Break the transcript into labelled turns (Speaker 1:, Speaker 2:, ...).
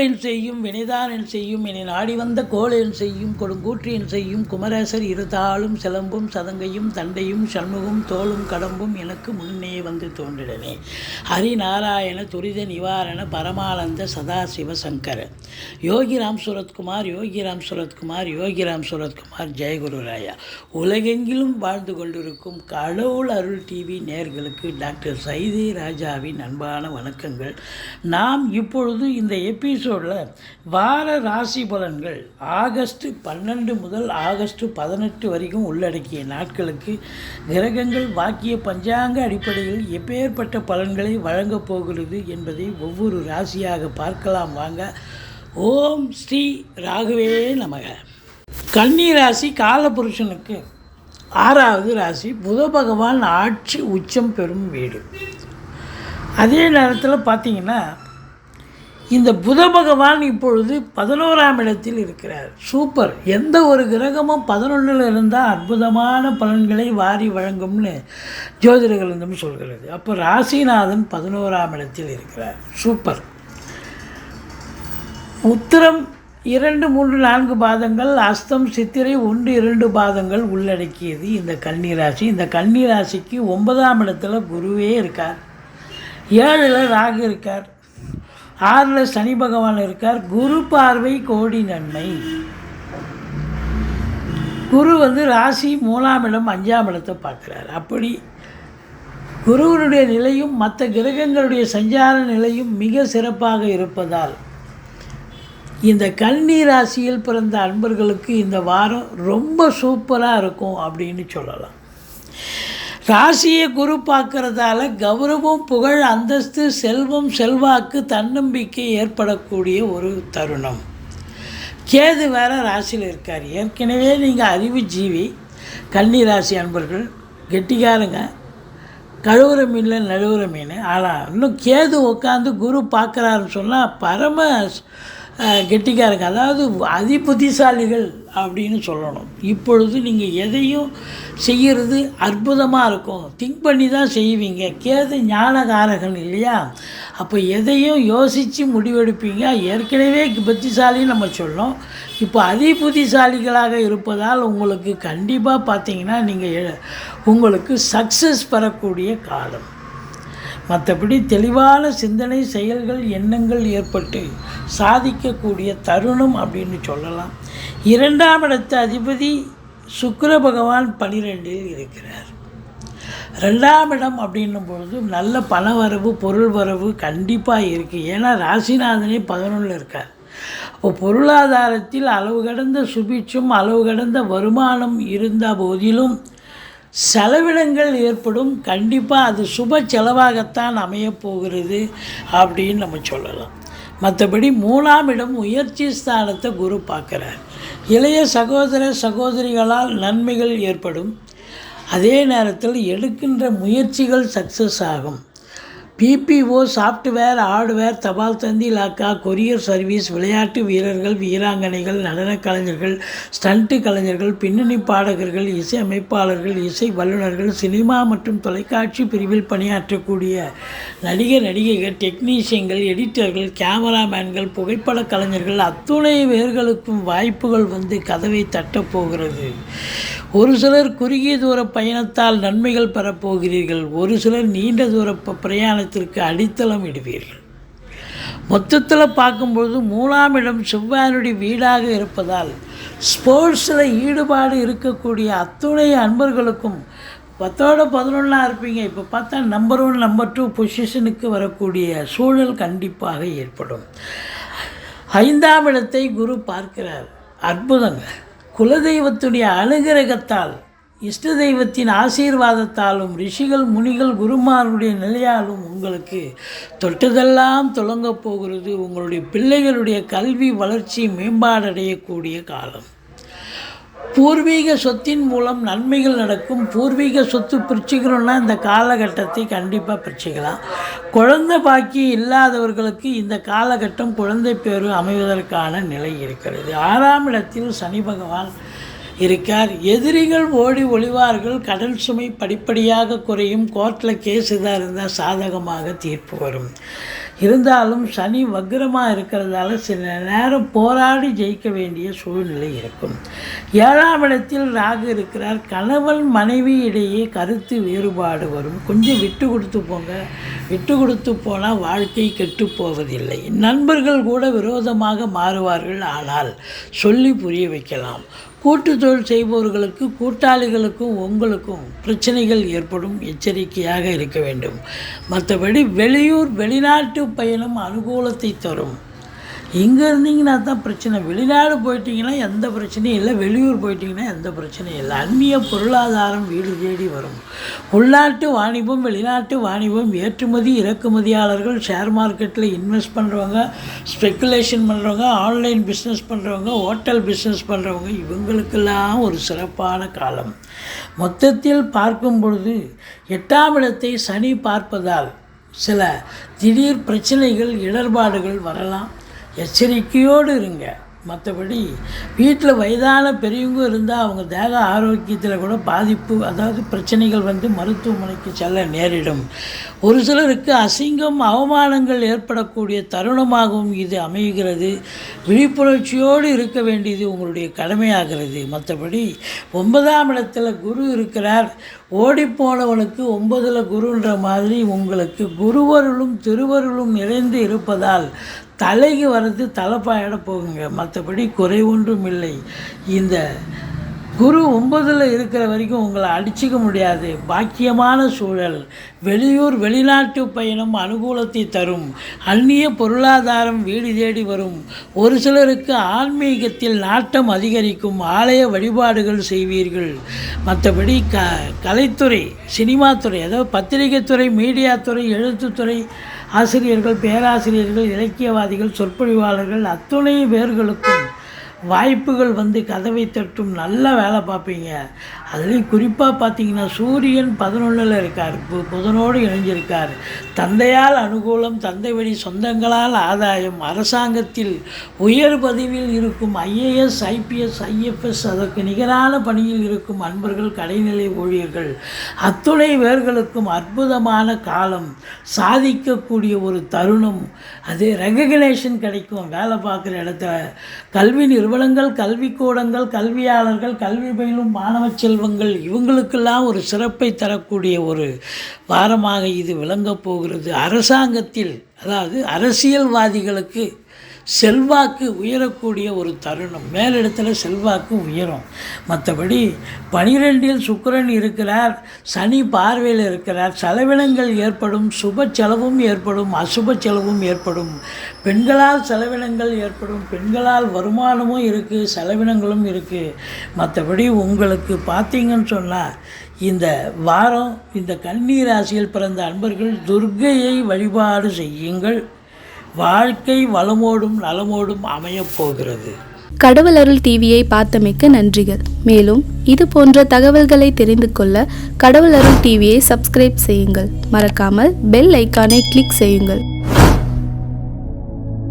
Speaker 1: கோளேன் செய்யும் வினைதானன் செய்யும் என நாடி வந்த கோளேன் செய்யும் கொடுங்கூற்றியன் செய்யும் குமரேசர் இருதாளும் சிலம்பும் சதங்கையும் தண்டையும் சண்முகம் தோளும் கடம்பும் எனக்கு முன்னே வந்து தோன்றிடனே. ஹரிநாராயண துரித நிவாரண பரமானந்த சதாசிவ சங்கர. யோகிராம் சுரத்குமார் யோகிராம் சுரத்குமார் யோகிராம் சுரத்குமார். ஜெயகுரு ராயா. உலகெங்கிலும் வாழ்ந்து கொண்டிருக்கும் கடவுள் அருள் டிவி நேயர்களுக்கு டாக்டர் சைதை ராஜாவின் அன்பான வணக்கங்கள். நாம் இப்பொழுது இந்த எபிசோடில் வார ராசி பலன்கள் ஆகஸ்ட் 12 முதல் ஆகஸ்ட் 18 வரைக்கும் உள்ளடக்கிய நாட்களுக்கு கிரகங்கள் வாக்கிய பஞ்சாங்க அடிப்படையில் எப்பேற்பட்ட பலன்களை வழங்கப் போகிறது என்பதை ஒவ்வொரு ராசியாக பார்க்கலாம் வாங்க. ஓம் ஸ்ரீ ராகவே நமக. கன்னி ராசி காலபுருஷனுக்கு 6வது ராசி. புத பகவான் ஆட்சி உச்சம் பெறும் வீடு. அதே நேரத்தில் பார்த்திங்கன்னா இந்த புத பகவான் இப்பொழுது 11ஆம் இடத்தில் இருக்கிறார். சூப்பர். எந்த ஒரு கிரகமும் 11ல் இருந்தால் அற்புதமான பலன்களை வாரி வழங்கும்னு ஜோதிடர்களும் சொல்கிறது. அப்போ ராசிநாதன் 11ஆம் இடத்தில் இருக்கிறார். சூப்பர். உத்திரம் 2, 3, 4 பாதங்கள், அஸ்தம் சித்திரை 1, 2 பாதங்கள் உள்ளடக்கியது இந்த கன்னிராசி. இந்த கன்னிராசிக்கு 9ஆம் இடத்துல குருவே இருக்கார், 7ல் ராகு இருக்கார், 6ல் சனி பகவான் இருக்கார். குரு பார்வை கோடி நன்மை. குரு ராசி 3ஆம் இடம் 5ஆம் இடத்தை பார்க்குறார். அப்படி குருவனுடைய நிலையும் மற்ற கிரகங்களுடைய சஞ்சார நிலையும் மிக சிறப்பாக இருப்பதால் இந்த கன்னி ராசியில் பிறந்த அன்பர்களுக்கு இந்த வாரம் ரொம்ப சூப்பராக இருக்கும் அப்படின்னு சொல்லலாம். ராசியை குரு பார்க்கறதால கௌரவம், புகழ், அந்தஸ்து, செல்வம், செல்வாக்கு, தன்னம்பிக்கை ஏற்படக்கூடிய ஒரு தருணம். கேது வேறு ராசியில் இருக்கார். ஏற்கனவே நீங்கள் அறிவு ஜீவி கன்னி ராசி அன்பர்கள், கெட்டிக்காரங்க, கழுவுற மீனில் நழுவுற மீன். ஆனால் இன்னும் கேது உட்காந்து குரு பார்க்குறாருன்னு சொன்னால் பரம கெட்டிக்காரங்க, அதாவது அதி புத்திசாலிகள் அப்படின்னு சொல்லணும். இப்பொழுது நீங்கள் எதையும் செய்கிறது அற்புதமாக இருக்கும். திங்க் பண்ணி தான் செய்வீங்க. கேது ஞானகாரகன் இல்லையா? அப்போ எதையும் யோசித்து முடிவெடுப்பீங்க. ஏற்கனவே புத்திசாலின்னு நம்ம சொல்லணும். இப்போ அதி புத்திசாலிகளாக இருப்பதால் உங்களுக்கு கண்டிப்பாக பார்த்தீங்கன்னா நீங்கள் உங்களுக்கு சக்ஸஸ் பெறக்கூடிய காலம். மற்றபடி தெளிவான சிந்தனை, செயல்கள், எண்ணங்கள் ஏற்பட்டு சாதிக்கக்கூடிய தருணம் அப்படின்னு சொல்லலாம். 2ஆம் இடத்து அதிபதி சுக்கிர பகவான் 12ல் இருக்கிறார். 2ஆம் இடம் அப்படின்னும் பொழுது நல்ல பண வரவு, பொருள் வரவு கண்டிப்பாக இருக்குது. ஏன்னா ராசிநாதனே 11ல் இருக்கார். அப்போ பொருளாதாரத்தில் அளவு கடந்த சுபிட்சம், அளவு கடந்த வருமானம் இருந்த போதிலும் செலவினங்கள் ஏற்படும். கண்டிப்பாக அது சுப செலவாகத்தான் அமையப்போகிறது அப்படின்னு நம்ம சொல்லலாம். மற்றபடி 3ஆம் இடம் முயற்சி ஸ்தானத்தை குரு பார்க்குறார். இளைய சகோதர சகோதரிகளால் நன்மைகள் ஏற்படும். அதே நேரத்தில் எடுக்கின்ற முயற்சிகள் சக்ஸஸ் ஆகும். பிபிஓ, சாஃப்ட்வேர், ஹார்ட்வேர், தபால் தந்தி இலாக்கா, கொரியர் சர்வீஸ், விளையாட்டு வீரர்கள், வீராங்கனைகள், நடன கலைஞர்கள், ஸ்டண்ட்டு கலைஞர்கள், பின்னணி பாடகர்கள், இசை அமைப்பாளர்கள், இசை வல்லுநர்கள், சினிமா மற்றும் தொலைக்காட்சி பிரிவில் பணியாற்றக்கூடிய நடிகர், நடிகைகள், டெக்னீஷியன்கள், எடிட்டர்கள், கேமராமேன்கள், புகைப்பட கலைஞர்கள் அத்துணை பேர்களுக்கும் வாய்ப்புகள் கதவை தட்டப்போகிறது. ஒரு சிலர் குறுகிய தூர பயணத்தால் நன்மைகள் பெறப்போகிறீர்கள். ஒரு சிலர் நீண்ட தூர பிரயாணத்திற்கு அடித்தளம் இடுவீர்கள். மொத்தத்தில் பார்க்கும்பொழுது 3ஆம் இடம் செவ்வாயினுடைய வீடாக இருப்பதால் ஸ்போர்ட்ஸில் ஈடுபாடு இருக்கக்கூடிய அத்துணை அன்பர்களுக்கும் 10ஓட 11ஆக இருப்பீங்க. இப்போ பார்த்தா நம்பர் 1, நம்பர் 2 பொசிஷனுக்கு வரக்கூடிய சூழல் கண்டிப்பாக ஏற்படும். 5ஆம் இடத்தை குரு பார்க்கிறார். அற்புதங்க. குலதெய்வத்துடைய அனுகிரகத்தால், இஷ்ட தெய்வத்தின் ஆசீர்வாதத்தாலும், ரிஷிகள், முனிகள், குருமாருடைய நிலையாலும் உங்களுக்கு தொட்டதெல்லாம் தொடங்கப் போகிறது. உங்களுடைய பிள்ளைகளுடைய கல்வி வளர்ச்சி மேம்பாடடையக்கூடிய காலம். பூர்வீக சொத்தின் மூலம் நன்மைகள் நடக்கும். பூர்வீக சொத்து பிரிச்சுக்கணுன்னா இந்த காலகட்டத்தை கண்டிப்பாக பிரிச்சுக்கலாம். குழந்தை பாக்கியம் இல்லாதவர்களுக்கு இந்த காலகட்டம் குழந்தை பேரு அமைவதற்கான நிலை இருக்கிறது. 6ஆம் இடத்தில் சனி பகவான் இருக்கார். எதிரிகள் ஓடி ஒளிவார்கள். கடன் சுமை படிப்படியாக குறையும். கோர்ட்டில் கேஸ் இதாக இருந்தால் சாதகமாக தீர்ப்பு வரும். இருந்தாலும் சனி வக்ரமாக இருக்கிறதால சில நேரம் போராடி ஜெயிக்க வேண்டிய சூழ்நிலை இருக்கும். 7ஆம் இடத்தில் ராகு இருக்கிறார். கணவன் மனைவி இடையே கருத்து வேறுபாடு வரும். கொஞ்சம் விட்டு கொடுத்து போங்க. விட்டு கொடுத்து போனால் வாழ்க்கை கெட்டு போவதில்லை. நண்பர்கள் கூட விரோதமாக மாறுவார்கள். ஆனால் சொல்லி புரிய வைக்கலாம். கூட்டு தொழில் செய்பவர்களுக்கு கூட்டாளிகளுக்கும் உங்களுக்கும் பிரச்சனைகள் ஏற்படும். எச்சரிக்கையாக இருக்க வேண்டும். மற்றபடி வெளியூர் வெளிநாட்டு பயணம் அனுகூலத்தை தரும். இங்கே இருந்தீங்கன்னா தான் பிரச்சனை. வெளிநாடு போயிட்டீங்கன்னா எந்த பிரச்சனையும் இல்லை. வெளியூர் போயிட்டீங்கன்னா எந்த பிரச்சனையும் இல்லை. அந்நிய பொருளாதாரம் வீடு தேடி வரும். உள்நாட்டு வாணிபம் வெளிநாட்டு வாணிபம், ஏற்றுமதி இறக்குமதியாளர்கள், ஷேர் மார்க்கெட்டில் இன்வெஸ்ட் பண்ணுறவங்க, ஸ்பெக்குலேஷன் பண்ணுறவங்க, ஆன்லைன் பிஸ்னஸ் பண்ணுறவங்க, ஹோட்டல் பிஸ்னஸ் பண்ணுறவங்க, இவங்களுக்கெல்லாம் ஒரு சிறப்பான காலம். மொத்தத்தில் பார்க்கும் பொழுது 8ஆம் இடத்தை சனி பார்ப்பதால் சில திடீர் பிரச்சனைகள் இடர்பாடுகள் வரலாம். எச்சரிக்கையோடு இருங்க. மற்றபடி வீட்டில் வயதான பெரியவங்க இருந்தால் அவங்க தேக ஆரோக்கியத்தில் கூட பாதிப்பு, அதாவது பிரச்சனைகள் மருத்துவமனைக்கு செல்ல நேரிடும். ஒரு சிலருக்கு அசிங்கம் அவமானங்கள் ஏற்படக்கூடிய தருணமாகவும் இது அமைகிறது. விழிப்புணர்ச்சியோடு இருக்க வேண்டியது உங்களுடைய கடமையாகிறது. மற்றபடி 9ஆம் இடத்துல குரு இருக்கிறார். ஓடிப்போனவனுக்கு 9ல் குருன்ற மாதிரி உங்களுக்கு குருவருளும் திருவருளும் நிறைந்து இருப்பதால் தலைக்கு வர்றது தலைப்பாயிட போகுங்க. மற்றபடி குறை ஒன்றும் இல்லை. இந்த குரு 9ல் இருக்கிற வரைக்கும் உங்களை அடிச்சிக்க முடியாது. பாக்கியமான சூழல். வெளியூர் வெளிநாட்டு பயணம் அனுகூலத்தை தரும். அந்நிய பொருளாதாரம் வீடு தேடி வரும். ஒரு சிலருக்கு ஆன்மீகத்தில் நாட்டம் அதிகரிக்கும். ஆலய வழிபாடுகள் செய்வீர்கள். மற்றபடி கலைத்துறை, சினிமாத்துறை, அதாவது பத்திரிகை துறை, மீடியா துறை, எழுத்துத்துறை, ஆசிரியர்கள், பேராசிரியர்கள், இலக்கியவாதிகள், சொற்பொழிவாளர்கள் அத்துணை பேர்களுக்கும் வாய்ப்புகள் கதவை தட்டும். நல்ல வேலை பார்ப்பீங்க. அதுலேயும் குறிப்பாக பார்த்தீங்கன்னா சூரியன் 11ல் இருக்கார். புதனோடு இணைஞ்சிருக்கார். தந்தையால் அனுகூலம், தந்தை வழி சொந்தங்களால் ஆதாயம், அரசாங்கத்தில் உயர் பதவியில் இருக்கும் IAS, IPS, IFS, அதற்கு நிகரான பணியில் இருக்கும் அன்பர்கள், கடைநிலை ஊழியர்கள் அத்துணை பேர்களுக்கும் அற்புதமான காலம். சாதிக்கக்கூடிய ஒரு தருணம். அது ரெகக்னேஷன் கிடைக்கும். வேலை பார்க்குற இடத்துல கல்வி நிறுவனங்கள், கல்விக்கூடங்கள், கல்வியாளர்கள், கல்வி பயிலும் மாணவ செல்வங்கள், இவங்களுக்கெல்லாம் ஒரு சிறப்பை தரக்கூடிய ஒரு வாரமாக இது விளங்கப் போகிறது. அரசாங்கத்தில், அதாவது அரசியல்வாதிகளுக்கு செல்வாக்கு உயரக்கூடிய ஒரு தருணம். மேலிடத்தில் செல்வாக்கு உயரும். மற்றபடி 12ல் சுக்கிரன் இருக்கிறார். சனி பார்வையில் இருக்கிறார். செலவினங்கள் ஏற்படும். சுப செலவும் ஏற்படும், அசுப செலவும் ஏற்படும். பெண்களால் செலவினங்கள் ஏற்படும். பெண்களால் வருமானமும் இருக்குது, செலவினங்களும் இருக்குது. மற்றபடி உங்களுக்கு பார்த்தீங்கன்னு சொன்னால் இந்த வாரம் இந்த கன்னி ராசியில் பிறந்த அன்பர்கள் துர்க்கையை வழிபாடு செய்யுங்கள். வாழ்க்கை வளமோடும் நலமோடும் அமையப் போகிறது.
Speaker 2: கடவுள் அருள் டிவியை பார்த்தமைக்கு நன்றிகள். மேலும் இது போன்ற தகவல்களை தெரிந்து கொள்ள கடவுள் அருள் டிவியை சப்ஸ்கிரைப் செய்யுங்கள். மறக்காமல் பெல் ஐக்கானை கிளிக் செய்யுங்கள்.